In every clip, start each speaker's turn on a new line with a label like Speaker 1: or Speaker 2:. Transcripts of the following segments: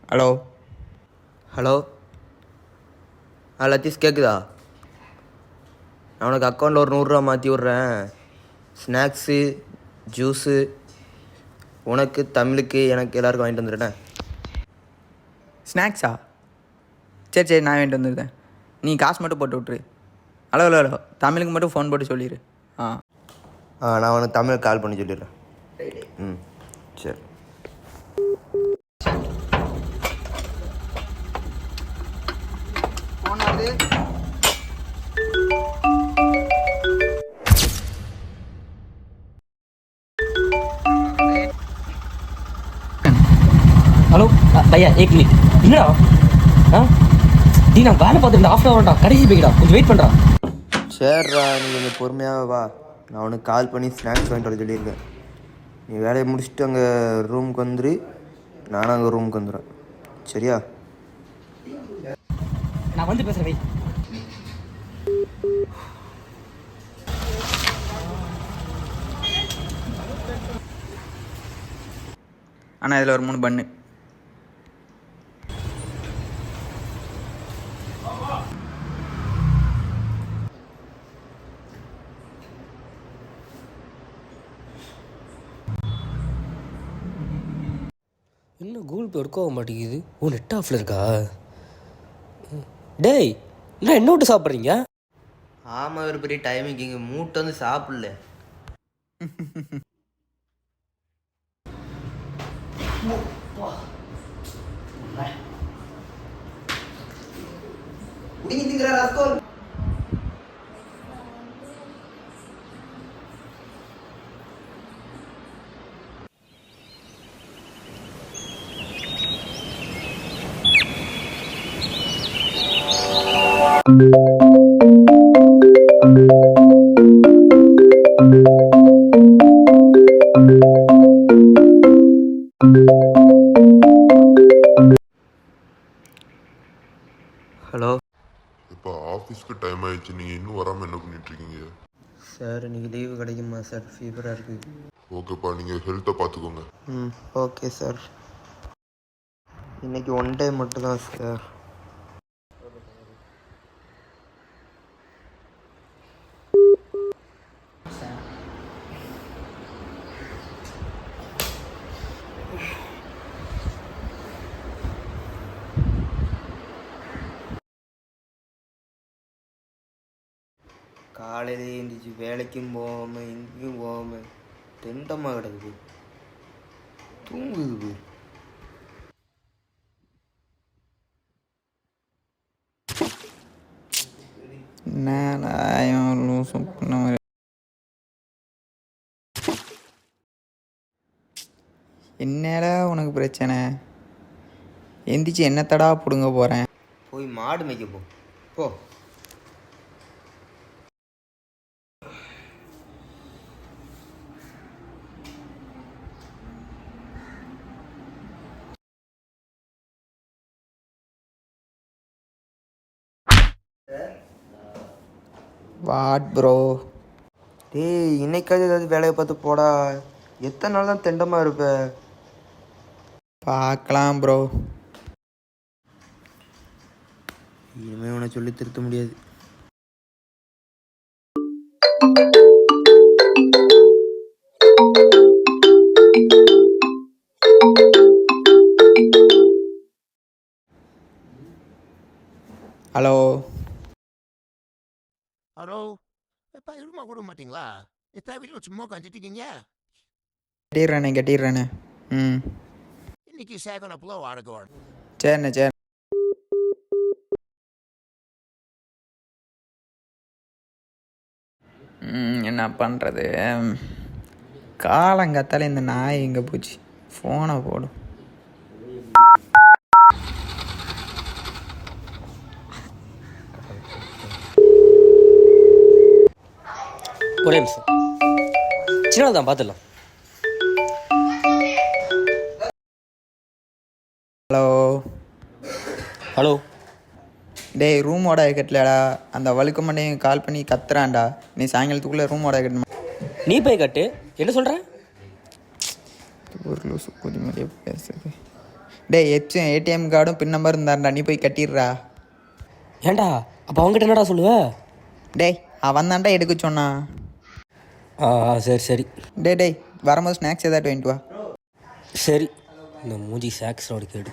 Speaker 1: Hello
Speaker 2: hello. Lathish கேட்குதா? நான் உனக்கு அக்கௌண்ட்டில் ஒரு 100 ரூபா மாற்றி விட்றேன். ஸ்நாக்ஸு, ஜூஸு உனக்கு, தமிழுக்கு, எனக்கு எல்லாருக்கும் வாங்கிட்டு வந்துடுறேன்.
Speaker 1: ஸ்நாக்ஸா? சரி சரி, நான் வாங்கிட்டு வந்துடுறேன். நீ காசு மட்டும் போட்டு விட்ரு. ஹலோ ஹலோ ஹலோ, தமிழுக்கு மட்டும் ஃபோன் போட்டு சொல்லிடு.
Speaker 2: நான் உனக்கு தமிழுக்கு கால் பண்ணி சொல்லிடுறேன். சரி.
Speaker 3: ஹலோ பையா, एक मिनट. என்னடா நீ நான் வேலை பார்த்துட்டு ஆஃப் ஹவர்டா, கடைசி போய்டா, கொஞ்சம் வெயிட் பண்ணுறா.
Speaker 2: சரிடா, நீ கொஞ்சம் பொறுமையாக வா. நான் உனக்கு கால் பண்ணி ஸ்நாக்ஸ் வாங்கிட்டு வர சொல்லியிருக்கேன். நீ வேலையை முடிச்சுட்டு அங்கே ரூமுக்கு வந்துடு, நானும் அங்கே ரூமுக்கு வந்துடுறேன். சரியா?
Speaker 3: நான் வந்து பேசுகிறேன். வெயிட்.
Speaker 1: ஆனால் இதில் ஒரு 3 பன்னு.
Speaker 3: இன்னும் கூகுள் பே ஒர்க் ஆக மாட்டேங்குது. நெட் ஆஃபில் இருக்கா? டேய், என்ன என்ன விட்டு சாப்பிட்றீங்க?
Speaker 2: ஆமாம், ஒரு பெரிய டைமிங். இங்கே மூட்டை வந்து சாப்பிடல. ஹலோ.
Speaker 4: இப்போ ஆஃபீஸ்க்கு டைம் ஆயிடுச்சு, நீங்கள் இன்னும் வராமல் என்ன பண்ணிட்டுருக்கீங்க?
Speaker 2: சார், இன்றைக்கி லீவு கிடைக்குமா சார்? ஃபீவராக இருக்குது.
Speaker 4: ஓகேப்பா, நீங்கள் ஹெல்த்தை பார்த்துக்கோங்க.
Speaker 2: Okay sir. இன்றைக்கி 1 டே மட்டும்தான் சார். காலையிலே எழுந்திரிச்சு வேலைக்கும் போகாமல் எங்கேயும் போகாமல் தெண்டமாக கிடக்குது, தூங்குது.
Speaker 1: என்னடா உனக்கு பிரச்சனை? எந்திரிச்சு என்னத்தடா பிடுங்க போகிறேன்?
Speaker 2: போய் மாடு மேய்க்க போ.
Speaker 1: What bro?
Speaker 2: டேய், இன்னைக்காவது ஏதாவது வேலையை பார்த்து போடா. எத்தனை நாள் தான் தெண்டமாக இருப்ப?
Speaker 1: பார்க்கலாம் ப்ரோ.
Speaker 2: இனிமேல் உன்னை சொல்லி திருத்த முடியாது.
Speaker 1: Hello
Speaker 5: hello. எப்பா, இருமா கூட மாட்டிங்களா? வீட்டில் சும்மா உட்காந்துட்டீங்க.
Speaker 1: கட்டிடுறேண்ணே.
Speaker 5: இன்னைக்கு சேகன புலோ ஆடுகோள்.
Speaker 1: சரிண்ணே சரி. என்ன பண்ணுறது? காலங்காத்தால இந்த நாய் எங்கே போச்சு? ஃபோனை போடும்.
Speaker 3: ஒரே நிமிஷம், சின்ன தான் பார்த்துடலாம்.
Speaker 1: Hello
Speaker 3: hello.
Speaker 1: டேய், ரூம் வாடகை கட்டலடா. அந்த வழுக்க மண்டையும் கால் பண்ணி கத்துறான்டா. நீ சாயங்காலத்துக்குள்ளே ரூம் வாடகை கட்டணும்.
Speaker 3: நீ போய் கட்டு. என்ன சொல்கிற?
Speaker 1: ஒரு லூசு புதுமையாக பேசுது. டேய் ஏடிஎம் கார்டும் பின் நம்பர் இருந்தாருடா, நீ போய் கட்டிடுறா.
Speaker 3: ஏன்டா அப்போ அவங்ககிட்ட என்னடா சொல்லுவ?
Speaker 1: டேய் அவன் தான்டா எடுக்க சொன்னான்.
Speaker 3: சரி சரி
Speaker 1: டேய் வரும்போது ஸ்நாக்ஸ் ஏதாட்டு வாங்கிட்டு வா.
Speaker 3: சரி. இந்த மூஞ்சி சாக்ஸோட கேடு.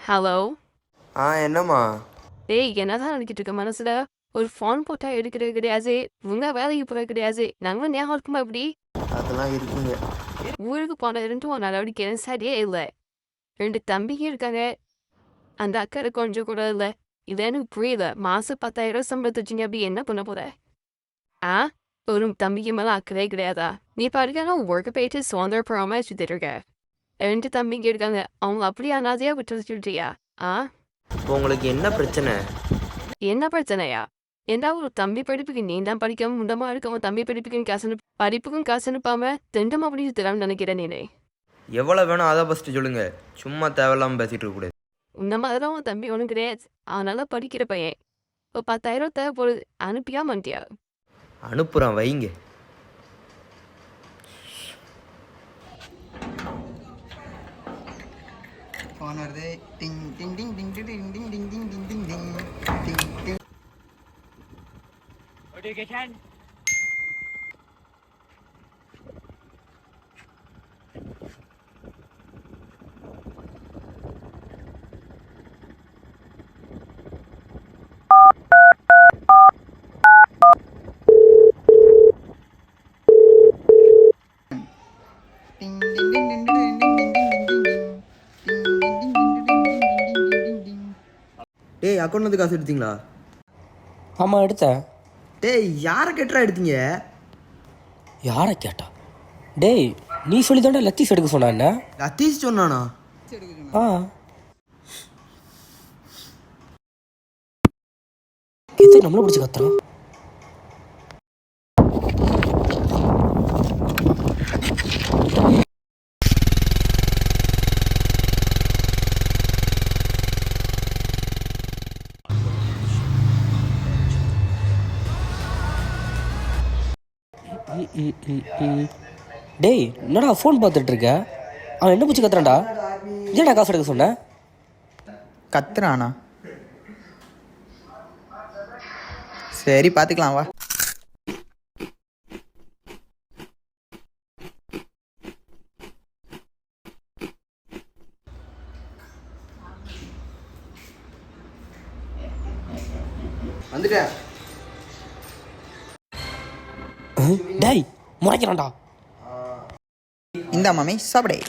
Speaker 6: ஹலோ.
Speaker 2: என்னம்மா?
Speaker 6: டேய் என்னதான் நினைக்கிட்டு இருக்க மனசுல? ஒரு ஃபோன் போட்டா எடுக்கிறது கிடையாது, உங்க வேலைக்கு போகிறது கிடையாது. நாங்களும் ஞாபகம் இருக்குமா இப்படி?
Speaker 2: அதெல்லாம் இருக்குங்க.
Speaker 6: ஊருக்கு போன 2 நடவடிக்கை சரியே இல்லை. 2 தம்பிங்க இருக்காங்க, அந்த அக்கறை கொஞ்சம் கூட இல்லை. இது எனக்கு புரியல. மாதம் 10,000 சம்பளத்தை வச்சுங்க அப்படி என்ன பண்ண போற? ஒரு தம்பிக்கு மேலே அக்கறை கிடையாதா? நீ பாருங்க ஒர்க்கை போயிட்டு சுதந்திரப்படாமல் சுற்றிட்டு இருக்க. 2 தம்பிங்க இருக்காங்க, அவங்க அப்படியே அனாதையாக விட்டு சொல்றியா?
Speaker 2: இப்போ உங்களுக்கு என்ன பிரச்சனை?
Speaker 6: என்ன பிரச்சனையா? ஏண்டா ஒரு தம்பி படிப்புக்கு நீ தான் படிக்காம முண்டமா இருக்கவன் தம்பி படிப்புக்கும் காசு அனுப்பாம திண்டமா அப்படி சுத்தலாம்னு நினைக்கிறேன் நீனே.
Speaker 2: எவ்வளோ வேணும் அதை ஃபஸ்ட்டு சொல்லுங்கள். சும்மா தேவையில்லாமல் பேசிகிட்டு இருக்கக்கூடாது.
Speaker 6: இந்த மாதிரி உன் தம்பி ஒன்றும் கிடையாது, அதனால படிக்கிற பையன். இப்போ 10,000 தேவைப்படுது, அனுப்பியா மாட்டியா?
Speaker 2: அனுப்புகிறேன், வைங்க.
Speaker 1: ஃபோன் வருது. டிங் டிங் டிங் டிங் டிங் டிங் டிங் டிங் டிங் டிங் டிங் டிங் டிங் டிங்.
Speaker 2: டேய் அக்கௌண்ட் வந்து காசு எடுத்தீங்களா?
Speaker 3: ஆமாம் எடுத்தேன்.
Speaker 2: டேய் யாரை கேட்டுறா எடுத்தீங்க?
Speaker 3: யாரை கேட்டா? டேய் நீ சொல்லி தாண்டா லத்தீஸ் எடுக்க சொன்னா என்ன?
Speaker 2: லத்தீஸ் சொன்னானா?
Speaker 3: எது நம்மள பிடிச்சி கத்துறான்? டேய் என்னடா ஃபோன் பார்த்துட்டு இருக்க? அவன் என்ன பிடிச்சி கத்துறான்டா? ஏன்டா காசு எடுக்க சொன்ன?
Speaker 1: கத்துறானா? சரி பார்த்துக்கலாம் வா.
Speaker 2: வந்துட்டேன்.
Speaker 3: டேய் முறைக்கிறான்டா.
Speaker 1: இந்த மாமி சாப்பிடே.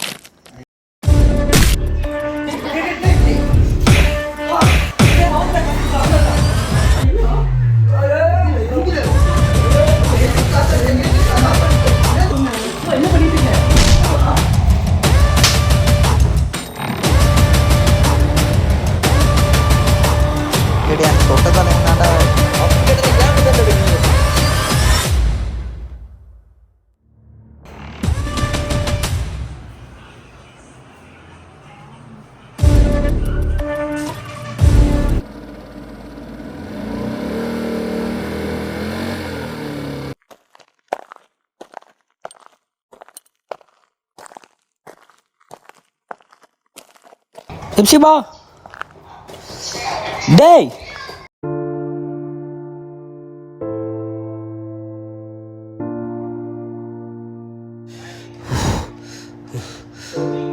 Speaker 1: தொட்டதால என்னடா
Speaker 3: எப்சிபா. டேய்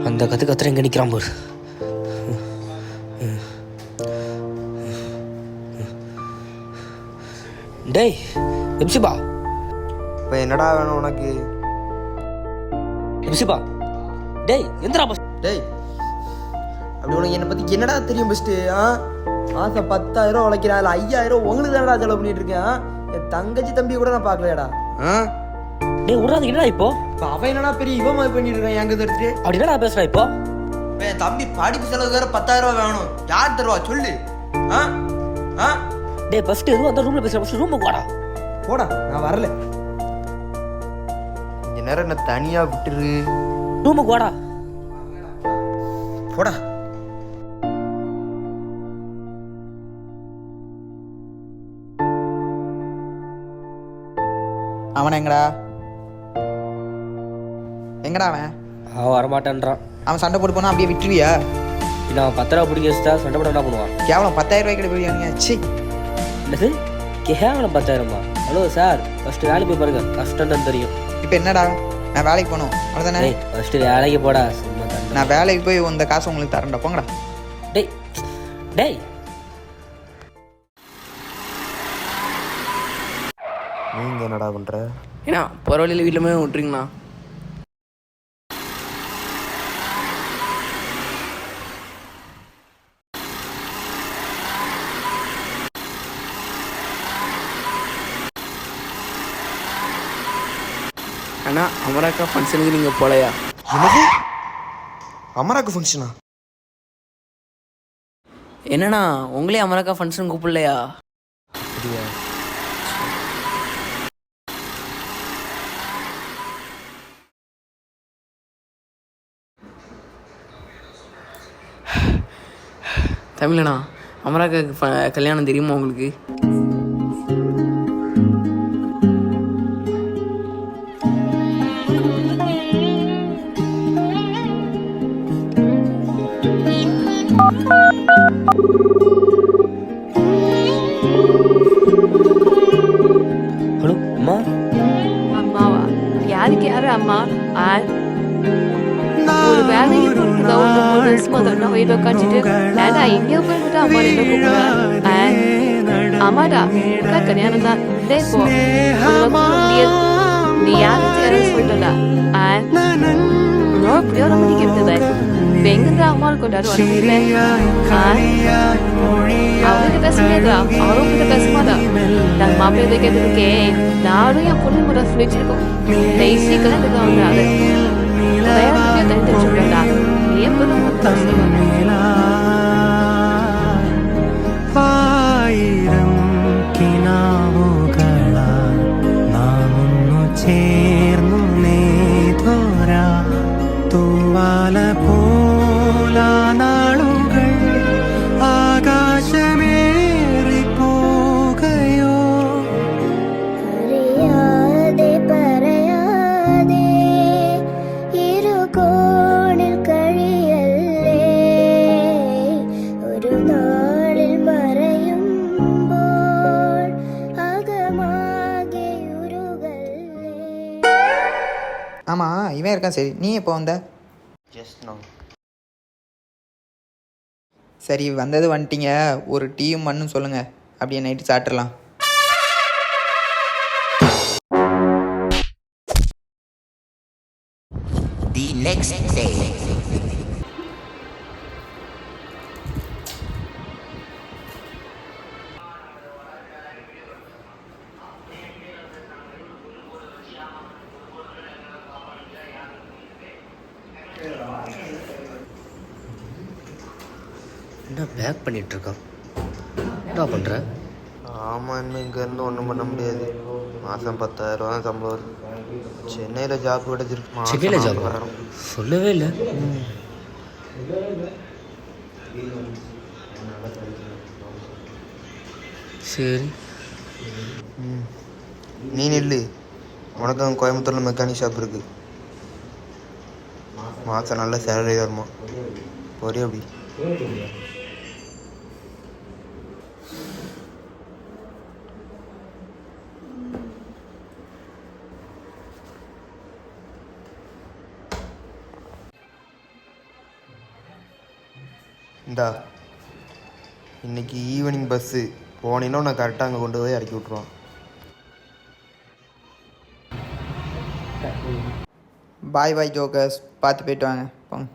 Speaker 3: அந்த கத்துற எங்க நிக்கிறான் பாரு. டேய் எப்சிபா.
Speaker 2: இப்போ என்னடா வேணும் உனக்கு?
Speaker 3: எப்சிபா டேய் எந்திரா பஸ்.
Speaker 2: டேய் அப்படி உனக்கு என்னை பற்றி என்னடா தெரியும் ஃபஸ்ட்டு? மாதம் 10,000 உழைக்கிறேன், அதில் 5,000 உங்களுக்கு தானடா செலவு பண்ணிட்டு இருக்கேன். என் தங்கச்சி தம்பி கூட நான் பார்க்கலையாடா.
Speaker 3: டேய் விட்றாது என்னடா இப்போ?
Speaker 2: அவன் என்னடா பெரிய இவன் மாதிரி பண்ணிட்டு இருக்கான் எங்க எடுத்துட்டு.
Speaker 3: அப்படி என்னடா பேசுறா இப்போ?
Speaker 2: என் தம்பி படிப்பு செலவு வேற 10,000 வேணும். யார் தருவா சொல்லு?
Speaker 3: டேய் ஃபர்ஸ்ட் எதுவும் அந்த ரூம்ல பேசுற, ஃபர்ஸ்ட் ரூமுக்கு வாடா.
Speaker 2: போடா, நான் வரல. கொஞ்ச நேரம் என்ன தனியா விட்டுரு.
Speaker 3: ரூமுக்கு வாடா.
Speaker 2: போடா.
Speaker 1: அவனை எங்கடா எங்கடா
Speaker 3: அவன் வரமாட்டேன்றான்.
Speaker 1: அவன் சண்டை போட்டு போனால் அப்படியே விட்டுருவியா?
Speaker 3: இல்லை அவன் 10 ரூபா பிடிக்க வச்சுட்டா சண்டை போட என்ன பண்ணுவான்?
Speaker 1: கேவலம் 10,000 ரூபாய்க்கு போய் சி
Speaker 3: என்னது கேவலம் 10,000மா? ஹலோ சார், ஃபஸ்ட்டு வேலைக்கு போய் பாருங்க, கஷ்டம் தான் தெரியும்.
Speaker 1: இப்போ என்னடா நான் வேலைக்கு போகணும் அவ்வளோதானே?
Speaker 3: ஃபஸ்ட்டு வேலைக்கு போடா, சும்மா தண்டை.
Speaker 1: நான் வேலைக்கு போய் இந்த காசு உங்களுக்கு தரேன்டா, போங்கடா.
Speaker 3: டேய் டேய்
Speaker 2: நீங்கள் என்னடா பண்ணுற?
Speaker 7: ஏன்னா போகிற வழியில் வீட்டில் போய் விட்டுறீங்கண்ணா. அண்ணா அமராக்கா ஃபங்க்ஷனுக்கு நீங்கள் போகலையா?
Speaker 2: என்னது அமராக்கு ஃபங்க்ஷனா?
Speaker 7: என்னண்ணா உங்களே அமராக்கா ஃபங்க்ஷன் கூப்பிடலையா?
Speaker 2: அப்படியா?
Speaker 7: தமிழண்ணா அமராக்காக்கு கல்யாணம் தெரியுமா உங்களுக்கு?
Speaker 3: ஹலோ அம்மா.
Speaker 6: அம்மாவா? யாருக்கு யாரு அம்மா? ஒரு வேலைக்கு போறதுல ஒரு 3 வருஷமா தான் வீட்டில் உட்காந்துட்டு ஏடா எங்கேயோ போயிட்டு அம்மா என்ன கூப்பிடுவேன். ஆமாடா அக்கா கல்யாணம் தான் இதே போ முடியாது. நீ யாருக்கு யாரும் சொல்லிட்டா எப்படியோ நம்ம நிற்கிறது இப்போ எங்கிருந்து அம்மாவில் கொண்டாடு அவருக்கு பேச முடியாதா? அவரும் கிட்ட பேச மாட்டா. நாங்கள் மாப்பிள்ளை வைக்கிறதுக்கே நானும் என் பொண்ணு கூட சொல்லிச்சிருக்கோம். சீக்கிரம் இதுக்கு வந்து அது தெரிஞ்சு வச்சுக்கா ஏன் பொண்ணு
Speaker 8: ചേർന്നു നേതോരാ തൂവാല പോലാ നാളുകൾ ആകാശമേറി പോകയോ അറിയാതെ പറയാതെ ഇരുകോണിൽ കഴിയല്ലേ ഒരു നാളിൽ മറയുമ്പോൾ അകമാകെ ഉരുകല്ലേ.
Speaker 1: ஆமாம் இவன் இருக்கான். சரி நீ எப்போ வந்த?
Speaker 2: Just no.
Speaker 1: சரி வந்தது வந்துட்டீங்க, ஒரு டீயும் மண்ணும் சொல்லுங்கள், அப்படியே நைட்டு சாப்பிட்றலாம்.
Speaker 5: The next day.
Speaker 3: என்ன பேக் பண்ணிட்டு இருக்கான்? என்ன பண்ணுற?
Speaker 2: ஆமாம், இன்னும் இங்கேருந்து ஒன்றும் பண்ண முடியாது. மாதம் 10,000 ரூபா தான் சம்பளம் வருது. சென்னையில் ஜாப் கிடச்சிருக்கு.
Speaker 3: சென்னையில் ஜாப் சொல்லவே இல்லை. சரி
Speaker 2: நீ நில்லு, உனக்கு அங்கே கோயம்புத்தூரில் மெக்கானிக் ஷாப் இருக்குது. மாதம் நல்ல சேலரி வருமா? ஒரே அப்படி இந்தா, இன்னைக்கு ஈவினிங் பஸ்ஸு போனீன்னா நான் கரெக்டாக அங்கே கொண்டு போய் இறக்கி விட்ருவான்.
Speaker 1: பாய் பாய் ஜோக்கர்ஸ், பார்த்து போயிட்டு வாங்க, போங்க.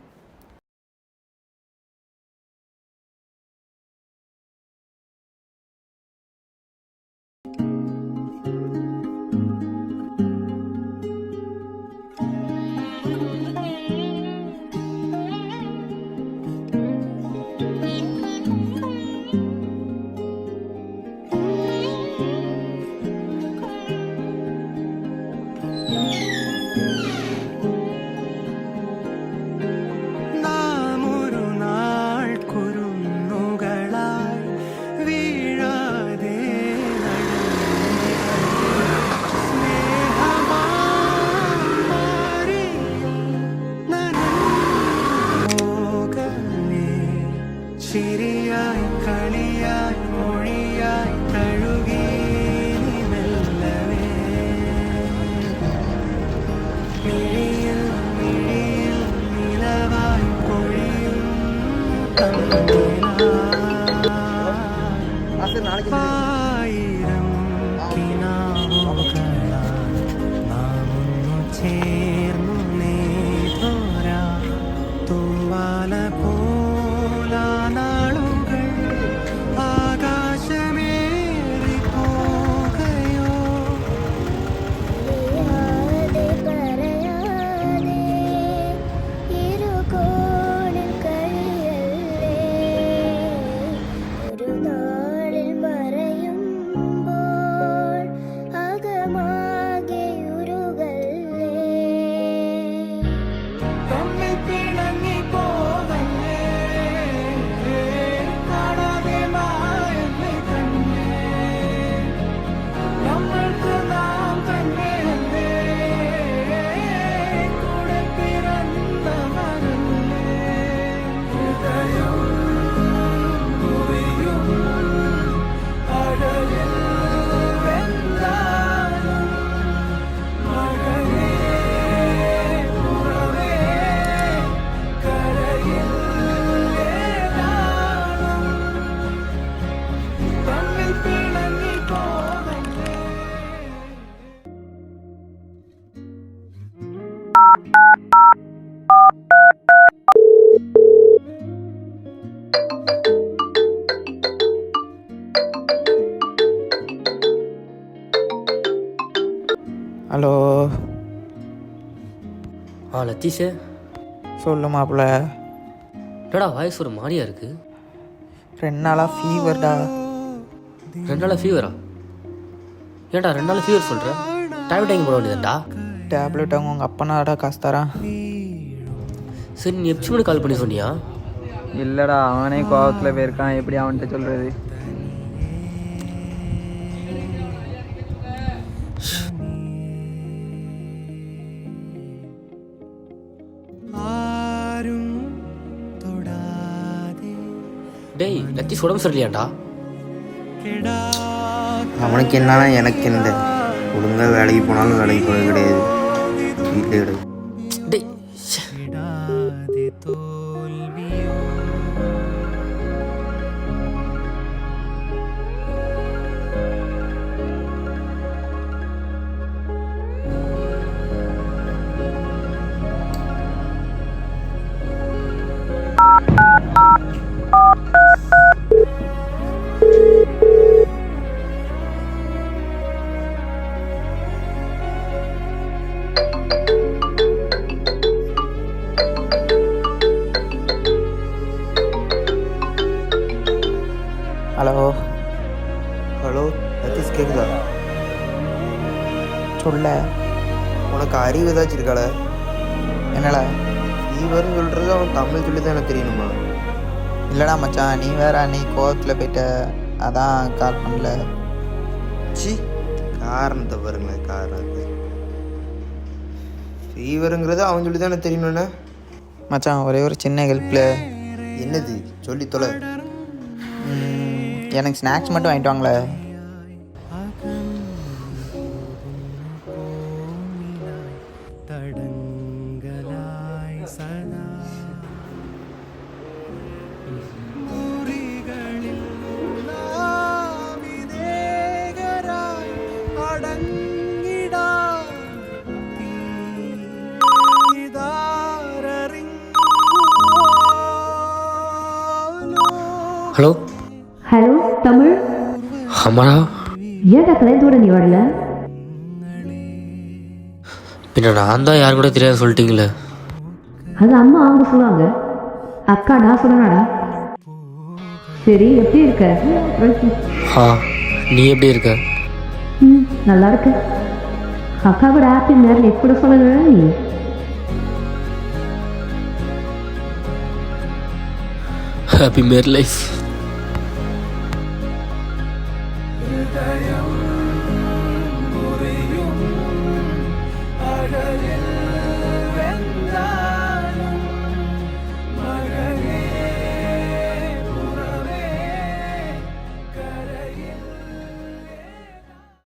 Speaker 1: ஹலோ
Speaker 3: லத்தீஷு
Speaker 1: சொல்லு மாப்பிள்ள.
Speaker 3: என்னடா வாய்ஸ் ஒரு மாதிரியா இருக்கு?
Speaker 1: 2 நாளாக ஃபீவர்டா.
Speaker 3: 2 நாளாக ஃபீவரா? ஏன்டா 2 நாள் ஃபீவர் சொல்கிற? டேப்லெட் வாங்கி போட வேண்டியதுடா.
Speaker 1: டேப்லெட் அவங்க உங்கள் அப்பனாடா காசு தரான்.
Speaker 3: சரி, நீ எப்படி கால் பண்ணி சொன்னியா?
Speaker 1: இல்லைடா, அவனே கோவத்தில் போயிருக்கான். எப்படி அவன்கிட்ட சொல்கிறது?
Speaker 3: டேய் லத்தீஷ் உடம்பு சரியில்லையாண்டா?
Speaker 2: அவனுக்கு என்னன்னா எனக்கு என்ன, ஒழுங்காக வேலைக்கு போனாலும் வேலைக்கு போகிறது கிடையாது, வீட்டிலே கிடையாது.
Speaker 3: டேய்
Speaker 1: ஹலோ
Speaker 2: ஹலோ லத்தீஷ், கேட்குதா?
Speaker 1: சொல்ல.
Speaker 2: உனக்கு அறிவு ஏதாச்சும் இருக்காள?
Speaker 1: என்னடா?
Speaker 2: ஃபீவர்னு சொல்கிறது அவன் தமிழ் சொல்லி தான் எனக்கு தெரியணுமா?
Speaker 1: இல்லைடா மச்சான், நீ வேற அன்னைக்கு கோவத்தில் போயிட்ட, அதான் கால் பண்ணல.
Speaker 2: சி, காரணத்தை பாருங்களேன், காரணத்தை. ஃபீவருங்கிறது அவன் சொல்லி தான் எனக்கு தெரியணுண்ணே.
Speaker 1: மச்சான், ஒரே ஒரு சின்ன ஹெல்ப்பில்.
Speaker 2: என்னது? சொல்லி தொலை.
Speaker 1: எனக்கு ஸ்நாக்ஸ் மட்டும் வாங்கிட்டு வாங்களே.
Speaker 3: Hello
Speaker 9: hello Tamil.
Speaker 3: அமரா,
Speaker 9: ஏன்டா கல்யாணத்தோட நீ வரல?
Speaker 3: பின்ன நான் தான் யார் கூட தெரியாது சொல்லிட்டீங்களே.
Speaker 9: அது அம்மா அவங்க சொல்லுவாங்க, அக்கா நான் சொல்லணாடா. சரி, எப்படி இருக்க?
Speaker 3: நீ எப்படி இருக்க?
Speaker 9: நல்லா இருக்கு. அக்கா கூட ஹாப்பி மேரேஜ் எப்படி சொல்லுங்க நீ?
Speaker 3: Happy marriage life.
Speaker 10: அழகே